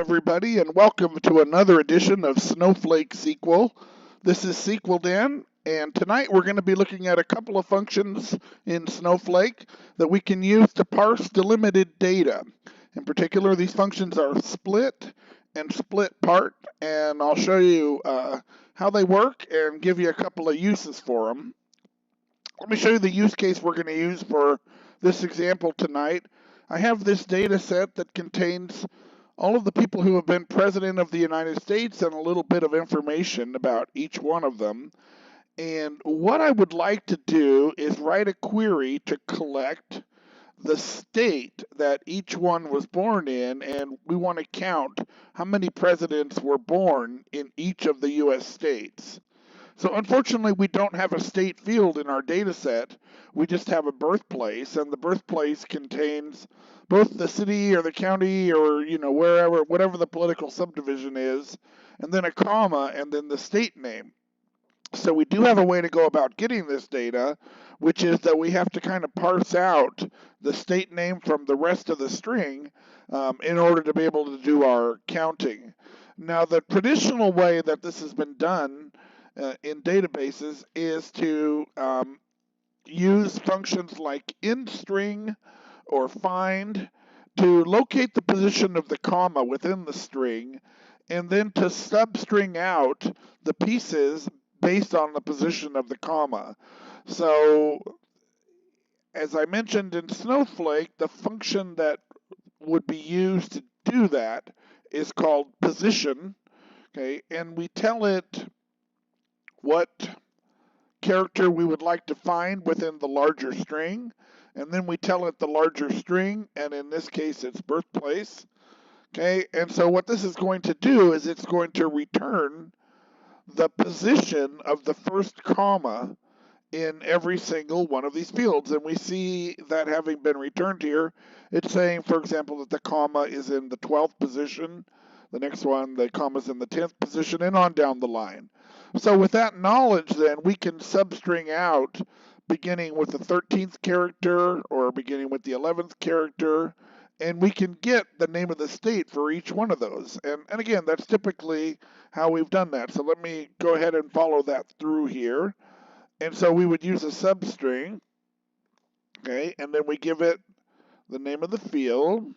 everybody, and welcome to another edition of Snowflake SQL. This is SQL Dan, and tonight we're going to be looking at a couple of functions in Snowflake that we can use to parse delimited data. In particular, these functions are split and split part, and I'll show you how they work and give you a couple of uses for them. Let me show you the use case we're going to use for this example tonight. I have this data set that contains all of the people who have been president of the United States and a little bit of information about each one of them. And what I would like to do is write a query to collect the state that each one was born in, and we want to count how many presidents were born in each of the U.S. states. So unfortunately, we don't have a state field in our data set. We just have a birthplace, and the birthplace contains both the city or the county or wherever, whatever the political subdivision is, and then a comma, and then the state name. So we do have a way to go about getting this data, which is that we have to kind of parse out the state name from the rest of the string in order to be able to do our counting. Now, the traditional way that this has been done in databases is to use functions like inString or find to locate the position of the comma within the string, and then to substring out the pieces based on the position of the comma. So, as I mentioned in Snowflake, the function that would be used to do that is called position, okay, and we tell it what character we would like to find within the larger string, and then we tell it the larger string, and in this case it's birthplace. Okay, and so what this is going to do is it's going to return the position of the first comma in every single one of these fields, and we see that having been returned here, it's saying, for example, that the comma is in the 12th position, the next one, the comma is in the 10th position, and on down the line. So with that knowledge, then, we can substring out beginning with the 13th character or beginning with the 11th character, and we can get the name of the state for each one of those. And again, that's typically how we've done that. So let me go ahead and follow that through here. And so we would use a substring, okay, and then we give it the name of the field,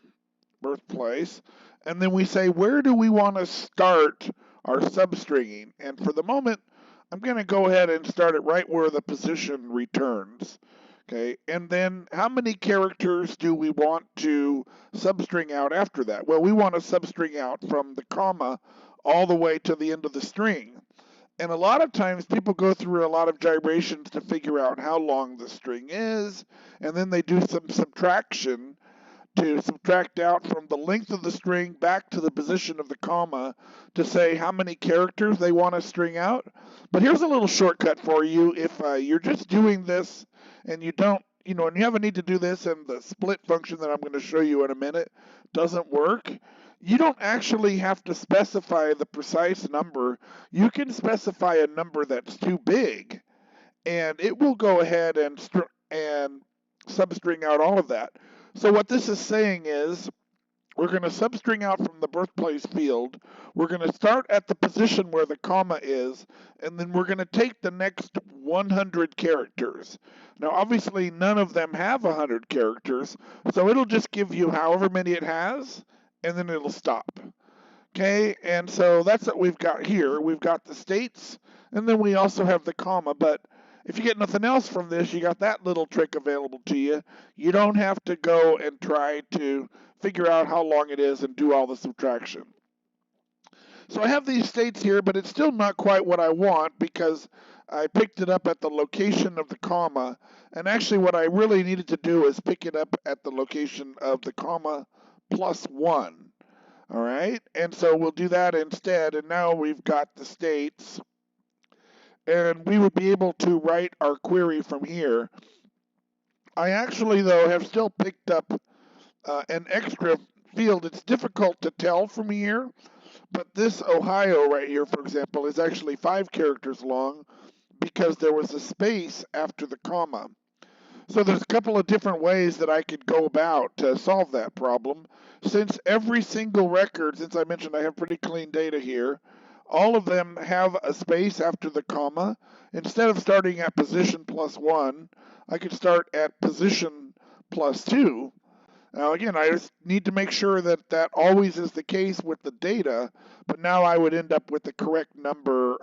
birthplace, and then we say, where do we want to start our substringing? And for the moment, I'm going to go ahead and start it right where the position returns. Okay, and then how many characters do we want to substring out after that? Well, we want to substring out from the comma all the way to the end of the string. And a lot of times people go through a lot of gyrations to figure out how long the string is, and then they do some subtraction to subtract out from the length of the string back to the position of the comma to say how many characters they want to string out. But here's a little shortcut for you. If you're just doing this and you don't, and you have a need to do this and the split function that I'm going to show you in a minute doesn't work, you don't actually have to specify the precise number. You can specify a number that's too big, and it will go ahead and substring out all of that. So what this is saying is we're going to substring out from the birthplace field. We're going to start at the position where the comma is, and then we're going to take the next 100 characters. Now, obviously, none of them have 100 characters, so it'll just give you however many it has, and then it'll stop. Okay, and so that's what we've got here. We've got the states, and then we also have the comma, but if you get nothing else from this, you got that little trick available to you. You don't have to go and try to figure out how long it is and do all the subtraction. So I have these states here, but it's still not quite what I want because I picked it up at the location of the comma, and actually what I really needed to do is pick it up at the location of the comma plus 1. All right, and so we'll do that instead, and now we've got the states, and we would be able to write our query from here. I actually, though, have still picked up an extra field. It's difficult to tell from here, but this Ohio right here, for example, is actually 5 characters long because there was a space after the comma. So there's a couple of different ways that I could go about to solve that problem. Since every single record, since I mentioned I have pretty clean data here, all of them have a space after the comma. Instead of starting at position +1, I could start at position +2. Now again, I just need to make sure that that always is the case with the data, but now I would end up with the correct number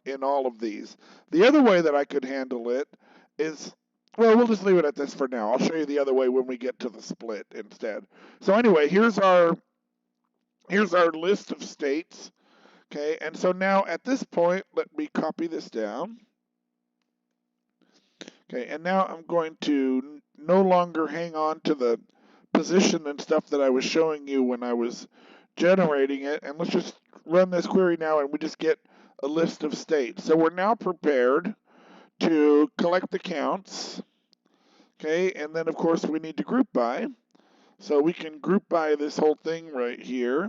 in all of these. The other way that I could handle it is, well, we'll just leave it at this for now. I'll show you the other way when we get to the split instead. So anyway, here's our list of states. Okay, and so now at this point, let me copy this down. Okay, and now I'm going to no longer hang on to the position and stuff that I was showing you when I was generating it, and let's just run this query now and we just get a list of states. So we're now prepared to collect the counts, okay, and then of course we need to group by. So we can group by this whole thing right here.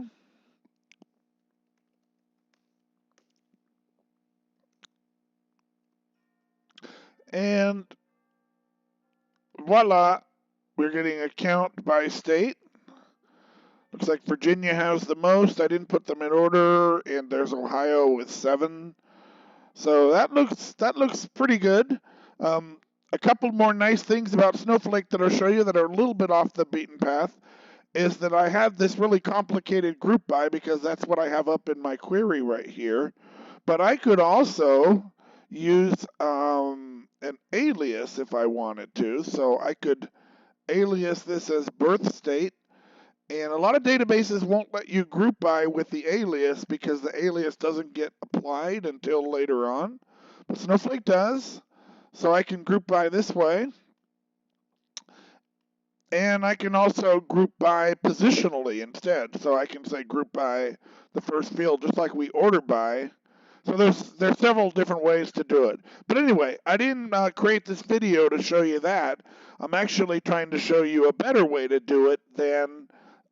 And voila, we're getting a count by state. Looks like Virginia has the most. I didn't put them in order, and there's Ohio with 7. So that looks pretty good. A couple more nice things about Snowflake that I'll show you that are a little bit off the beaten path is that I have this really complicated group by because that's what I have up in my query right here. But I could also use an alias if I wanted to. So I could alias this as birth state. And a lot of databases won't let you group by with the alias because the alias doesn't get applied until later on. But Snowflake does. So I can group by this way. And I can also group by positionally instead. So I can say group by the first field just like we order by. So there's several different ways to do it. But anyway, I didn't create this video to show you that. I'm actually trying to show you a better way to do it than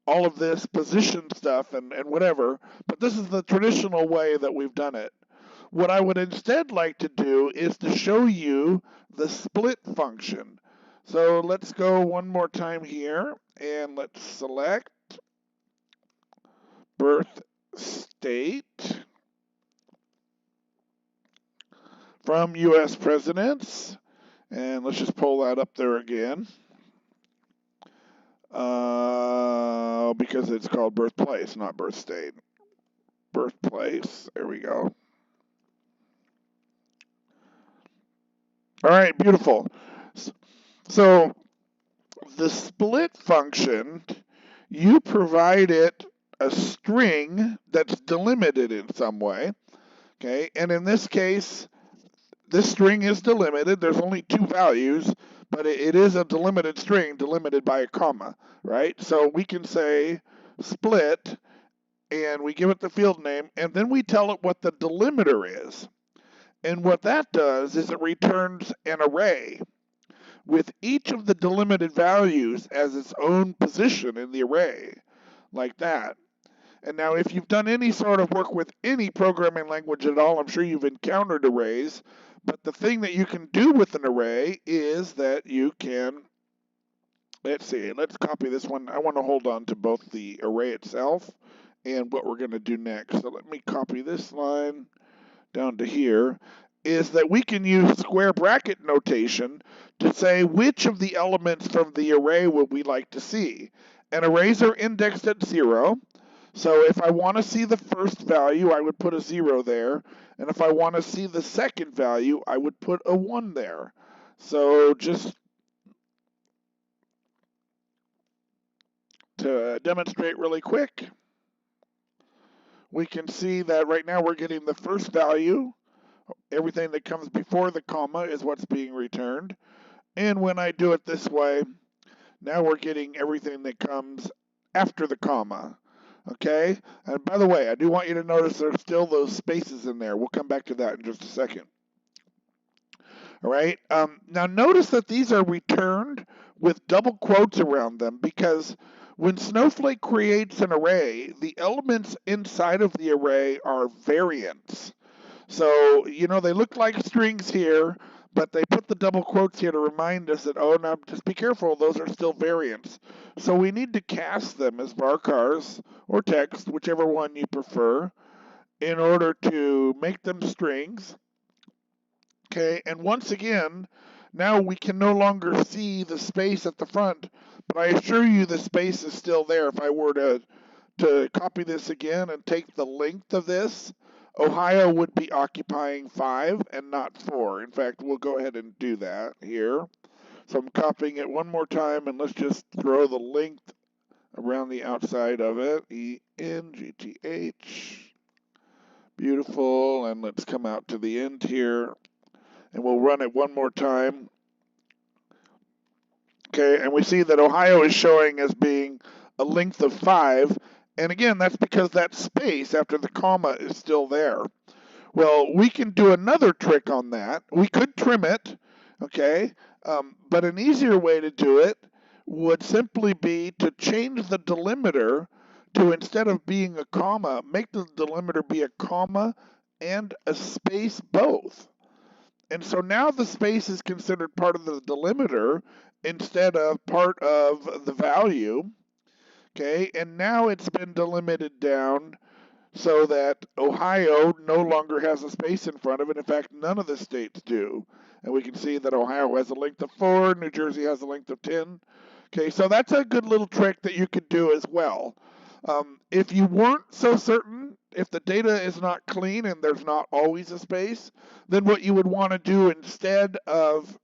all of this position stuff and whatever. But this is the traditional way that we've done it. What I would instead like to do is to show you the split function. So let's go one more time here and let's select birth state from US presidents, and let's just pull that up there again because it's called birthplace, not birth state. Birthplace, there we go. All right, beautiful. So the split function, you provide it a string that's delimited in some way, okay? And in this case, this string is delimited. There's only 2 values, but it is a delimited string, delimited by a comma, right? So we can say split, and we give it the field name, and then we tell it what the delimiter is. And what that does is it returns an array with each of the delimited values as its own position in the array, like that. And now if you've done any sort of work with any programming language at all, I'm sure you've encountered arrays, but the thing that you can do with an array is that you can, let's see, let's copy this one. I want to hold on to both the array itself and what we're going to do next. So let me copy this line down to here, is that we can use square bracket notation to say which of the elements from the array would we like to see. And arrays are indexed at 0. So if I want to see the first value, I would put a 0 there. And if I want to see the second value, I would put a 1 there. So just to demonstrate really quick, we can see that right now we're getting the first value. Everything that comes before the comma is what's being returned. And when I do it this way, now we're getting everything that comes after the comma. Okay? And by the way, I do want you to notice there's still those spaces in there. We'll come back to that in just a second. All right? Now notice that these are returned with double quotes around them because when Snowflake creates an array, the elements inside of the array are variants. So, you know, they look like strings here, but they put the double quotes here to remind us that, oh, now just be careful, those are still variants. So we need to cast them as varchars or text, whichever one you prefer, in order to make them strings. Okay, and once again, now we can no longer see the space at the front, but I assure you the space is still there. If I were to copy this again and take the length of this, Ohio would be occupying 5 and not 4. In fact, we'll go ahead and do that here. So I'm copying it one more time, and let's just throw the length around the outside of it. ENGTH. Beautiful, and let's come out to the end here, and we'll run it one more time. Okay, and we see that Ohio is showing as being a length of 5, and again, that's because that space after the comma is still there. Well, we can do another trick on that. We could trim it, okay, but an easier way to do it would simply be to change the delimiter to, instead of being a comma, make the delimiter be a comma and a space both. And so now the space is considered part of the delimiter instead of part of the value. Okay, and now it's been delimited down so that Ohio no longer has a space in front of it. In fact, none of the states do. And we can see that Ohio has a length of 4, New Jersey has a length of 10. Okay, so that's a good little trick that you could do as well. If you weren't so certain, if the data is not clean and there's not always a space, then what you would want to do instead of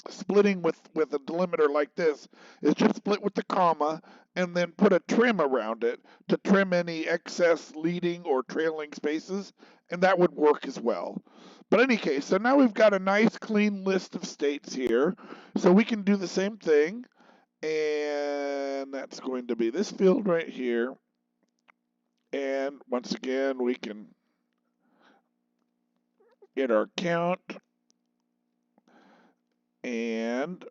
splitting with a delimiter like this is just split with the comma and then put a trim around it to trim any excess leading or trailing spaces, and that would work as well. But in any case, so now we've got a nice clean list of states here, so we can do the same thing, and that's going to be this field right here. And once again, we can get our count, and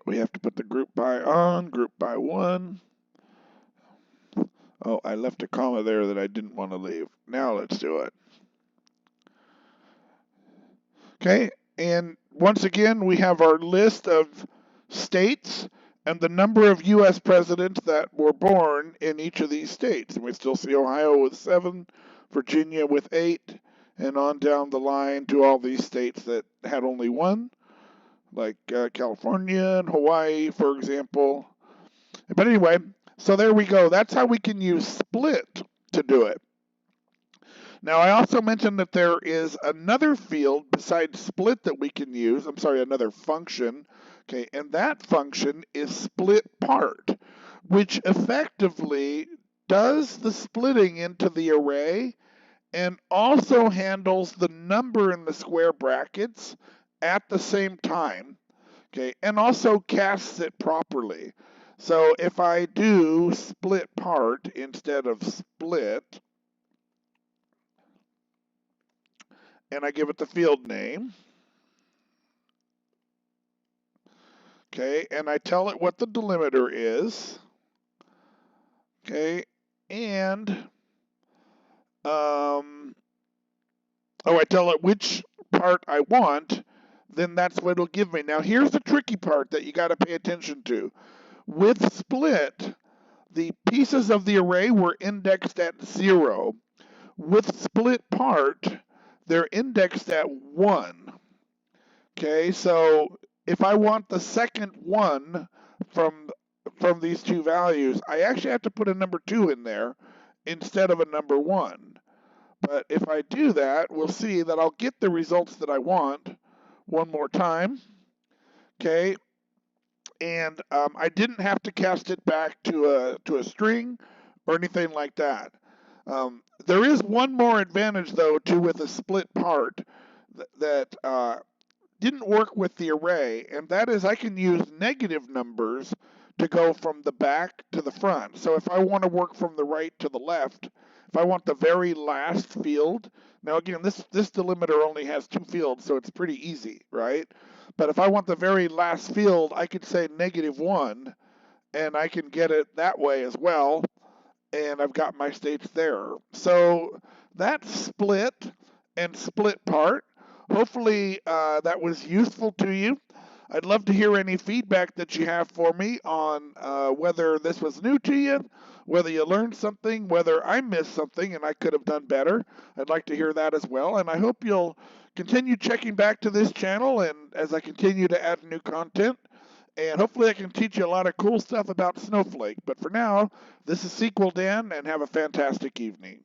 we have to put the group by on, group by 1. Oh, I left a comma there that I didn't want to leave. Now let's do it. Okay, and once again, we have our list of states and the number of U.S. presidents that were born in each of these states. And we still see Ohio with 7, Virginia with 8, and on down the line to all these states that had only 1, like California and Hawaii, for example. But anyway, so there we go. That's how we can use split to do it. Now, I also mentioned that there is another field besides split that we can use. I'm sorry, another function. Okay, and that function is split part, which effectively does the splitting into the array and also handles the number in the square brackets at the same time, okay, and also casts it properly. So if I do split part instead of split, and I give it the field name, okay, and I tell it what the delimiter is, okay, and I tell it which part I want, then that's what it'll give me. Now here's the tricky part that you got to pay attention to. With split, the pieces of the array were indexed at 0. With split part, they're indexed at 1. Okay, so if I want the second one from these two values, I actually have to put a number 2 in there instead of a number 1. But if I do that, we'll see that I'll get the results that I want one more time. Okay, and I didn't have to cast it back to a string or anything like that. There is one more advantage though with a split part that didn't work with the array, and that is I can use negative numbers to go from the back to the front. So if I want to work from the right to the left, if I want the very last field, now again, this delimiter only has 2 fields, so it's pretty easy, right? But if I want the very last field, I could say -1, and I can get it that way as well, and I've got my states there. So that's split and split part. Hopefully that was useful to you. I'd love to hear any feedback that you have for me on whether this was new to you, whether you learned something, whether I missed something and I could have done better. I'd like to hear that as well. And I hope you'll continue checking back to this channel and as I continue to add new content. And hopefully I can teach you a lot of cool stuff about Snowflake. But for now, this is SQL Dan, and have a fantastic evening.